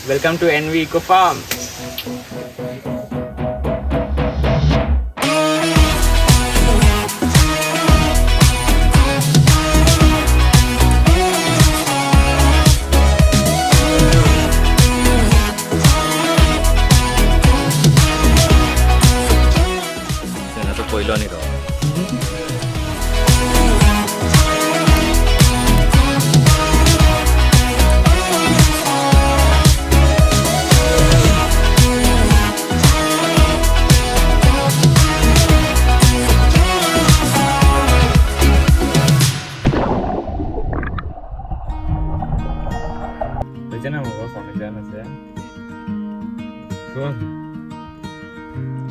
Welcome to NV Eco Farm. Nero पहिलो Nero.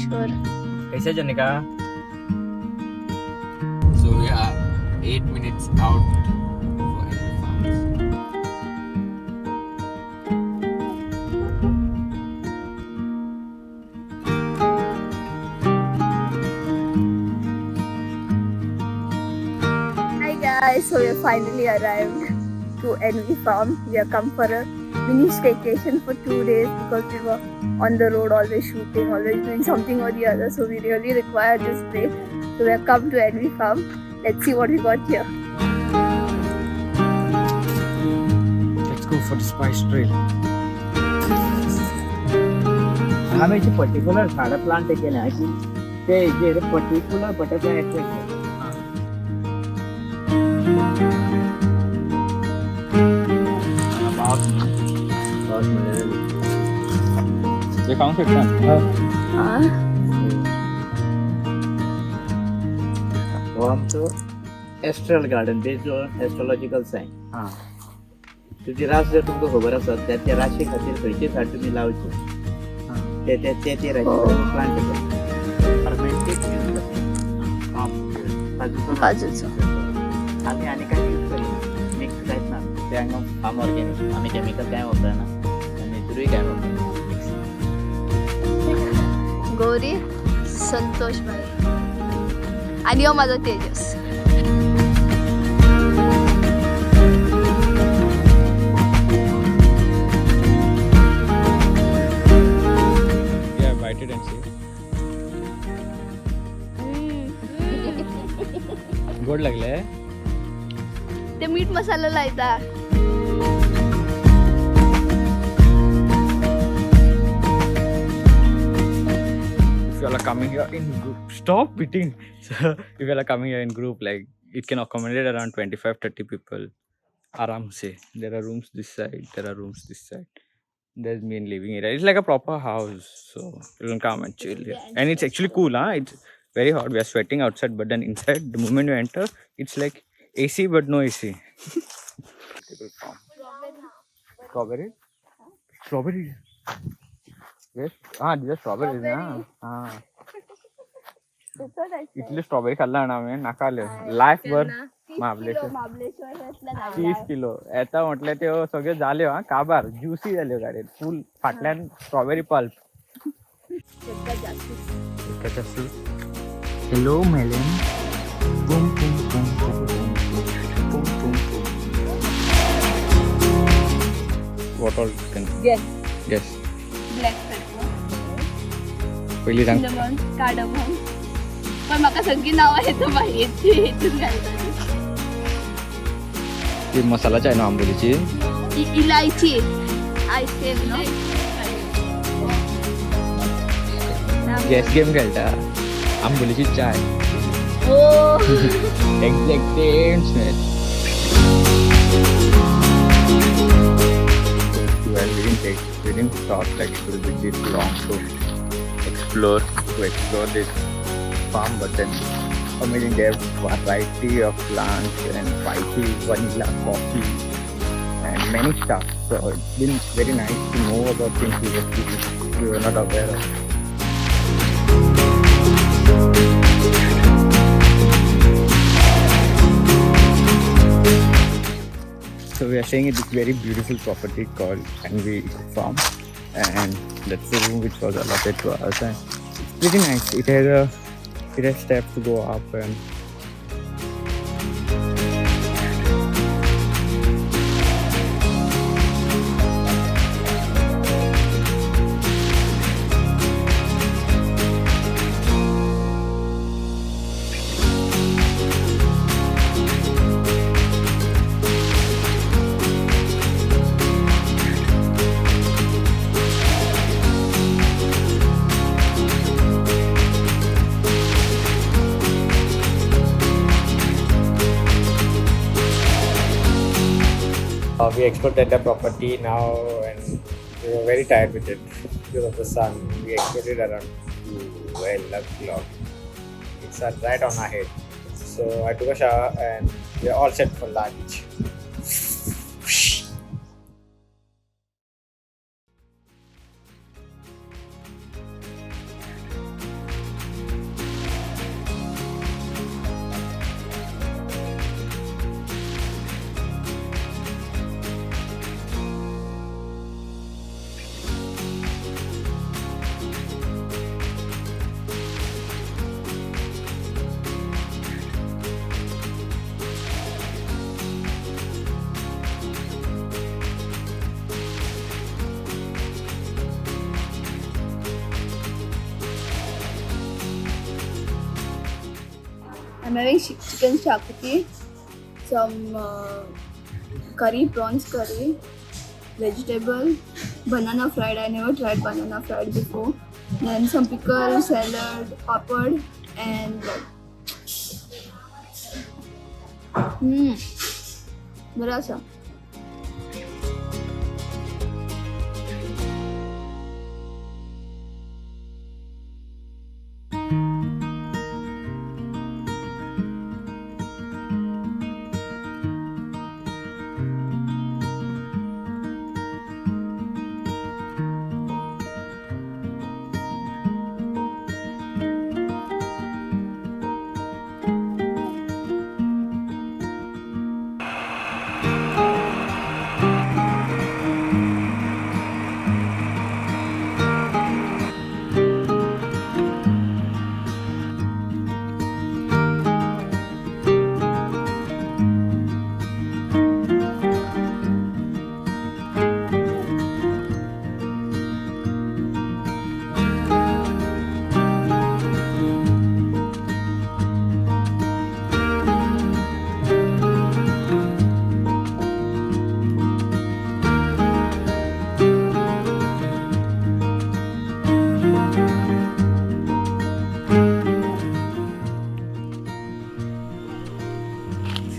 Sure. कैसे जनिका? So we are 8 minutes out for NV Farms. Hi guys, so we have finally arrived to NV Farm. We have come for a mini staycation for 2 days because we were on the road, always shooting, always doing something or the other. So we really require this break. So we have come to NV Farm. Let's see what we got here. Let's go for the spice trail. आम्ही इथे particular झाडं plant केले आहे की ते जे particular butterfly attract ते खाऊ शकता हो आमचं astral garden based on astrological science. तुझी रास जर तुमका खबर आसत त्या त्या राशी खातीर खंयचे झाड तुमी लावचे ते राशी प्लांट काजूचं. आम्ही आणि काय यूज करिना मिक्स कांयच ना ते हांगा फार्म ऑर्गॅनिक आम्ही केमिकल काय वापरना आणि तुरूय काय वापरना. गौरी, संतोष भाई आणि हो माझा तेजस. Yeah, bite it and see. गोड लागले. ते मीठ मसाला लायता. If you are coming here in group, stop beating. So if you are coming here in group, like it can accommodate around 25-30 people. Aram se. There are rooms this side. There are rooms this side. There's main living area. It's like a proper house, so you can come and chill here. And it's actually cool, huh? It's very hot. We are sweating outside, but then inside, the moment you enter, it's like AC but no AC. Strawberry? Strawberry? Yes. These are strawberries, na? इतले strawberry खाल्ला ना आम्ही नाकाले life वर Mahabaleshwar 30 kilo येता म्हटलं ते सगळे झाले हा काबार ज्युसी झाले गाडी फुल फाटल्यान strawberry pulp. Hello melon boom boom boom boom boom boom. What all can Yes. Yes. Black pepper. पहिली रंग cinnamon, cardamom. पण माका सगळी नावं येतं माहिती हेतून घालतात. ती मसाला चाय ना आंबोलीची इलायची आईस्क्रीम ना गॅस गेम खेळता आंबोलीची चाय हो exact same smell. Well, we didn't stop like it will be this long to explore this farm, but then amazing. They have variety of plants and spicy vanilla coffee and many stuff. So it's been very nice to know about things we were not aware of. So we are staying at this very beautiful property called NV Eco Farm, and that's the room which was allotted to us. And it's pretty nice. It has steps to go up, and we explored the property now, and we were very tired with it because of the sun. We explored it around 12 o'clock. It's right on our head. So I took a shower and we are all set for lunch. I'm having chicken chapati, some curry, prawns curry, vegetable, banana fried. I never tried banana fried before. Then some pickle, salad, papad, and bread. Bada sa.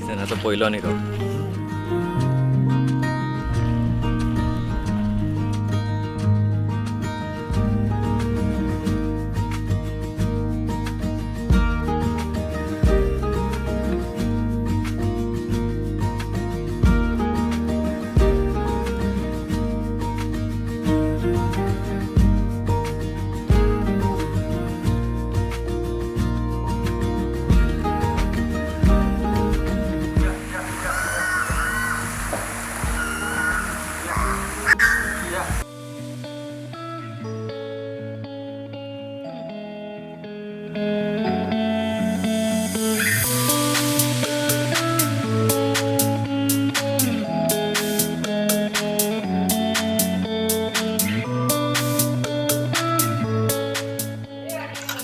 Seasonचा पहिला Nero.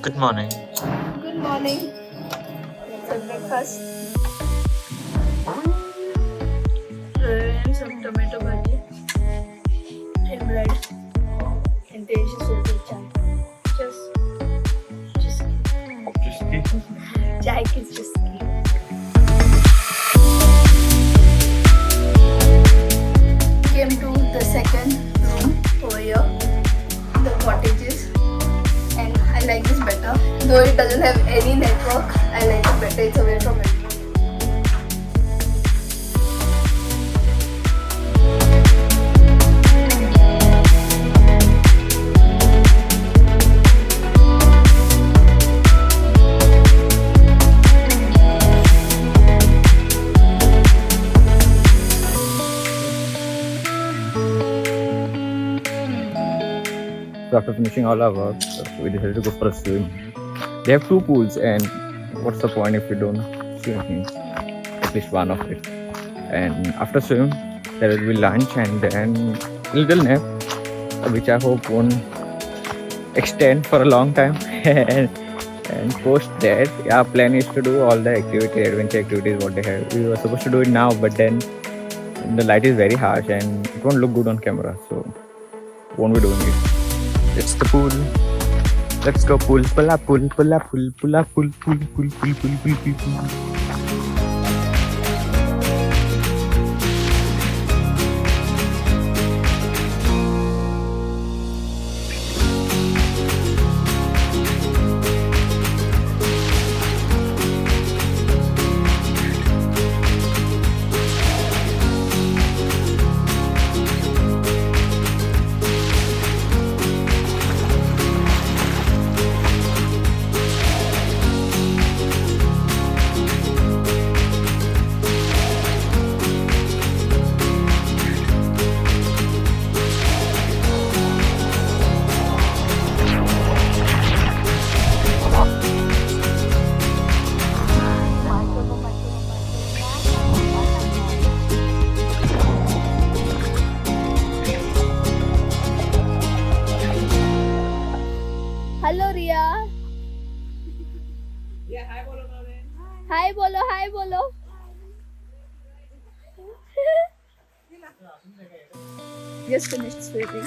Good morning. Good morning. Let's have breakfast. And some tomato bhaji and bread and delicious with chai. Just chai is just came to the second room over here, the cottages, and I like this better. Though it doesn't have any network, I like it better. It's away from it. So after finishing all our work, we decided to go for a swim. They have two pools, and what's the point if we don't swim? At least one of it. And after swim, there will be lunch and then a little nap, which I hope won't extend for a long time. And post that, our plan is to do all the adventure activities what they have. We were supposed to do it now, but then the light is very harsh and it won't look good on camera, so won't be doing it. It's the pool. Let's go pool, pull up, pool, pull up, pool, pull up, pool, pool, pool, pool, pool, pool, pool, pool. Hi bolo, hi bolo. Just finished sweeping.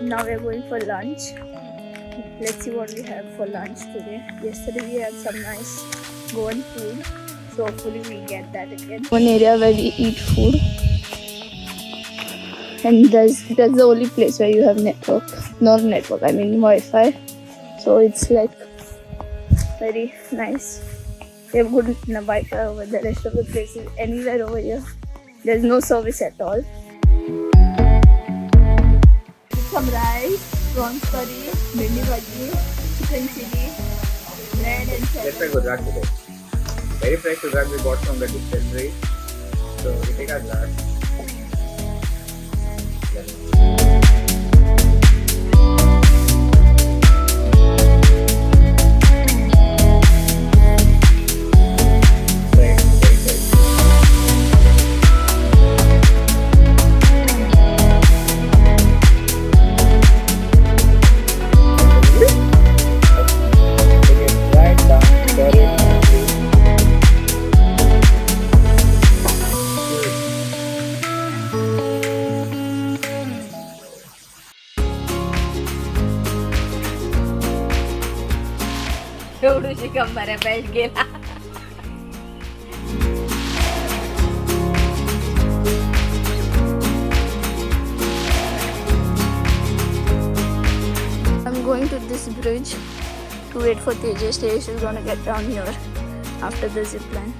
Now we're going for lunch. Let's see what we have for lunch today. Yesterday we had some nice Goan food. So hopefully we get that again. One area where we eat food. And that's the only place where you have network. Not network, I mean Wi-Fi. So it's like very nice. We have good Wi-Fi over the rest of the places. Anywhere over here, there's no service at all. Some rice, prawns curry, bhindi bhaji, chicken chili, bread and Let's try salad. Gujarat today. Very fresh Gujarat we bought from the distillery. So we take our glass. Very fresh. Take it right down, pour it. एवढूशी कंबर आहे belt गेला. I'm going to this bridge to wait for Tejas. Tejas is gonna get down here after the zip line.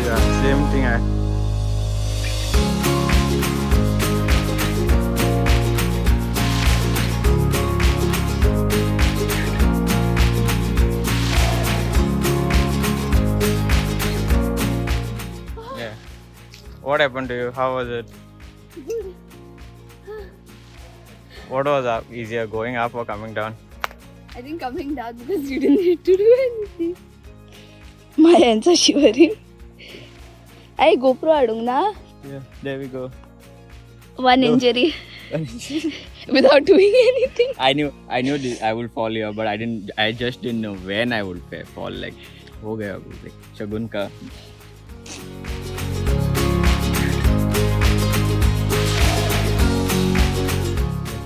Yeah, same thing. Yeah. What happened to you? How was it? What was up? Easier going up or coming down? I think coming down because you didn't need to do anything. My hands are shivering. I GoPro adung na. Yeah, there we go. One No. injury without doing anything. I knew this, I would fall here, but I just didn't know when I would fall. Like, हो गया वो, like शगुन का.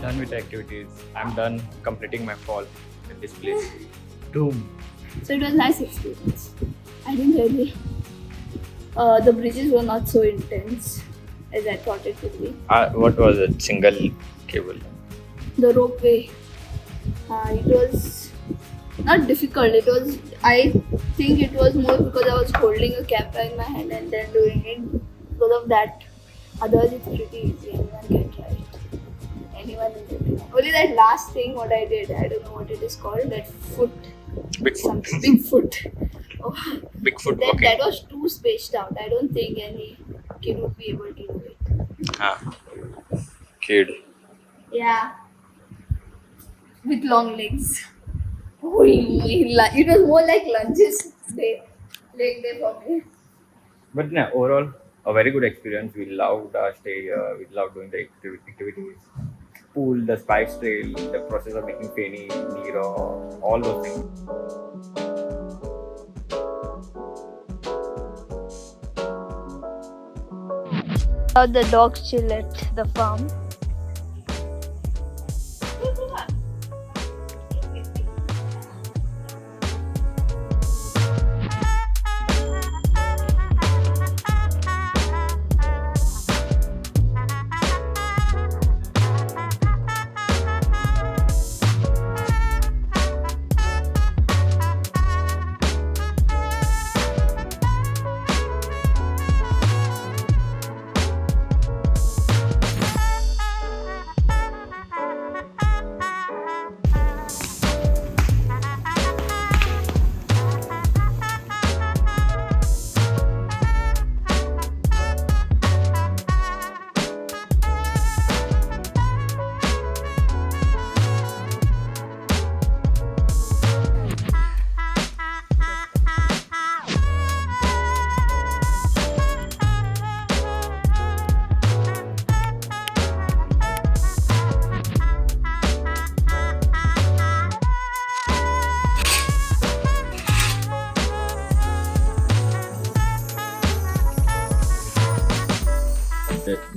Done with the activities. I'm done completing my fall in this place. Doom. So it was a nice experience. I didn't really. The bridges were not so intense as I thought it would be. What was it? Single cable. The ropeway. It was not difficult. It was. I think it was more because I was holding a camera in my hand and then doing it. Because of that. Otherwise, it's pretty easy. Anyone can try it. Anyone is able to. Only that last thing, what I did, I don't know what it is called. That foot. Something. Big foot. Oh. Bigfoot That, walking. that was too spaced out. I don't think any kid would be able to do it. Kid. Yeah. With long legs. It was more like lunges leg day for me. But no, overall, a very good experience. We loved our stay here. We loved doing the activities. Pool, the spice trail, the process of making penny, Nero, all those things. How the dogs chill at the farm.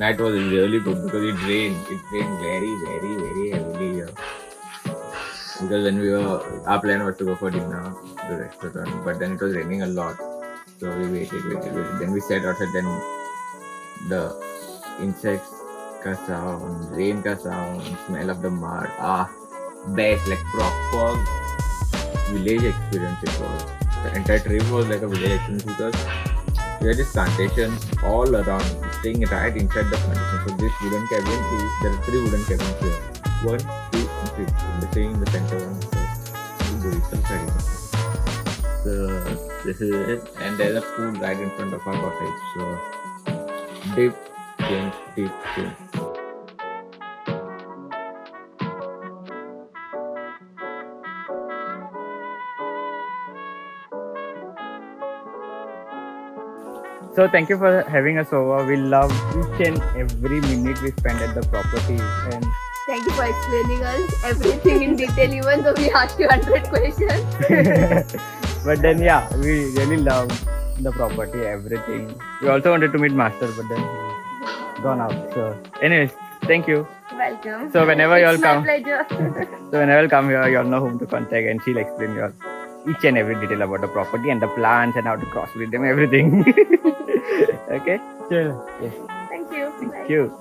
night was really good because it rained. It rained very, very, very heavily here. Because when our plan was to go for dinner to the restaurant, but then it was raining a lot. So we waited. Then we sat outside. Then the insects ka sound, rain ka sound, smell of the mud. Best, like proper village experience it was. The entire trip was like a village experience because there are just plantations all around, staying right inside the plantation. So this wooden cabin there are 3 wooden cabins here. 1, 2, and 3. The staying in the center one. So this is it. And there's a pool right in front of our cottage. So deep change. So thank you for having us over. We love each and every minute we spend at the property, and Thank you for explaining us everything in detail, even though we asked you 100 questions. but then yeah, we really love the property, everything. We also wanted to meet Master, but then he's gone out. So anyways, thank you. Welcome. So whenever It's y'all my come, pleasure. so whenever you come here, you'll know whom to contact, and she'll explain you each and every detail about the property and the plants and how to crossbreed them, everything. Okay. Sure. Yes. Thank you. Thank you.